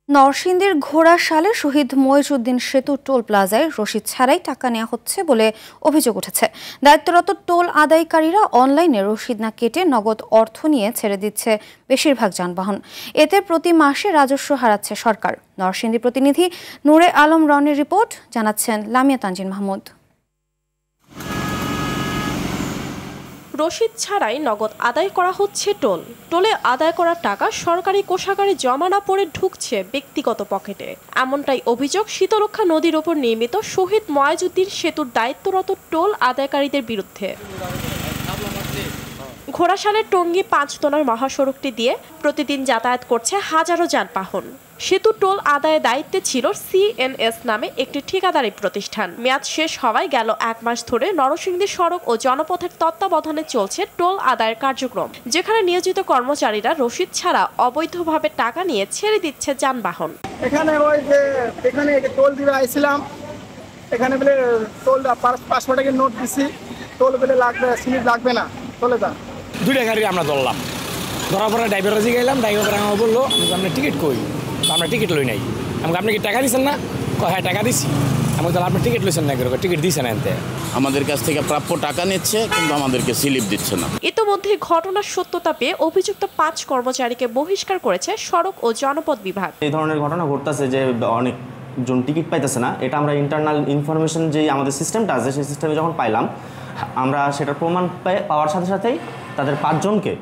নরসিংদীর ঘোড়াশালে শহীদ মইজউদ্দিন সেতু টোল প্লাজায় রসিদ ছাড়াই টাকা নেওয়া হচ্ছে বলে অভিযোগ উঠেছে। দায়িত্বরত টোল আদায়কারীরা অনলাইনে রসিদ না কেটে নগদ অর্থ নিয়ে ছেড়ে দিচ্ছে বেশিরভাগ যানবাহন। এতে প্রতি মাসে রাজস্ব হারাচ্ছে সরকার। নরসিংদী প্রতিনিধি নূরে আলম রনের রিপোর্ট, জানাচ্ছেন লামিয়া তানজিন মাহমুদ। রসিদ ছাড়াই নগদ আদায় করা হচ্ছে টোল। টোলে আদায় করা টাকা সরকারি কোষাগারে জমা না পড়ে ঢুকছে ব্যক্তিগত পকেটে। এমনটাই অভিযোগ শীতলক্ষ্যা নদীর ওপর নির্মিত শহীদ মইজউদ্দিন সেতুর দায়িত্বরত টোল আদায়কারীদের বিরুদ্ধে। ঘোড়াশালের টঙ্গী ৫ তলার মহাসড়কটি দিয়ে প্রতিদিন যাতায়াত করছে হাজারো যানবাহন। সেতু টোল আদায়ের দায়িত্বে ছিল সিএনএস নামে একটি ঠিকাদারি প্রতিষ্ঠান। মেয়াদ শেষ হওয়ায় গেল ১ মাস ধরে নরসিংদী সড়ক ও জনপথের তত্ত্বাবধানে চলছে টোল আদায়ের কার্যক্রম, যেখানে নিয়োজিত কর্মচারীরা রসিদ ছাড়া অবৈধভাবে টাকা নিয়ে ছেড়ে দিচ্ছে যানবাহন। এখানে টোল দিবে আইছিলাম, এখানে বলে টোল ৫০০ টাকার নোট দিছি, টোল বলে লাগবে, স্লিপ লাগবে না, চলে যা। 2টা গাড়ি আমরা ধরলাম, ধরার পরে ড্রাইভার রাজি গেলাম, ড্রাইভার আমাকে বললো আপনার টিকিট কই, আমরা টিকিট লই নাই। আমাকে আপনি কি টাকা দিচ্ছেন না? হ্যাঁ টাকা দিচ্ছি। আমি তাহলে আপনি টিকিট লইছেন না, টিকিট দিচ্ছেন এনতে। আমাদের কাছ থেকে প্রাপ্য টাকা নিচ্ছে কিন্তু আমাদেরকে স্লিপ দিচ্ছে না। ইতোমধ্যে ঘটনার সত্যতা পেয়ে অভিযুক্ত 5 কর্মচারীকে বহিষ্কার করেছে সড়ক ও জনপথ বিভাগ। এই ধরনের ঘটনা ঘটতেছে যে অনেকজন টিকিট পাইতেছে না। এটা আমরা ইন্টারনাল ইনফরমেশন যে আমাদের সিস্টেমটা আছে সেই সিস্টেমে যখন পাইলাম, আমরা সেটার প্রমাণ পাওয়ার সাথে সাথেই তাদের 5 জনকে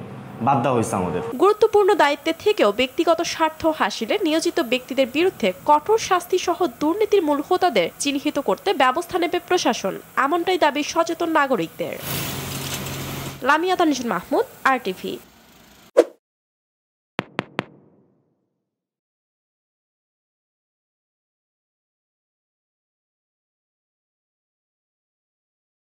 বাদ দেওয়া হয়েছে। আমাদের গুরুত্বপূর্ণ দায়িত্বে থেকেও ব্যক্তিগত স্বার্থ হাসিলে নিয়োজিত ব্যক্তিদের বিরুদ্ধে কঠোর শাস্তি সহ দুর্নীতির মূল হোতাদের চিহ্নিত করতে ব্যবস্থা নেবে প্রশাসন, এমনটাই দাবি সচেতন নাগরিকদের। লামিয়া তানজিন মাহমুদ, RTV।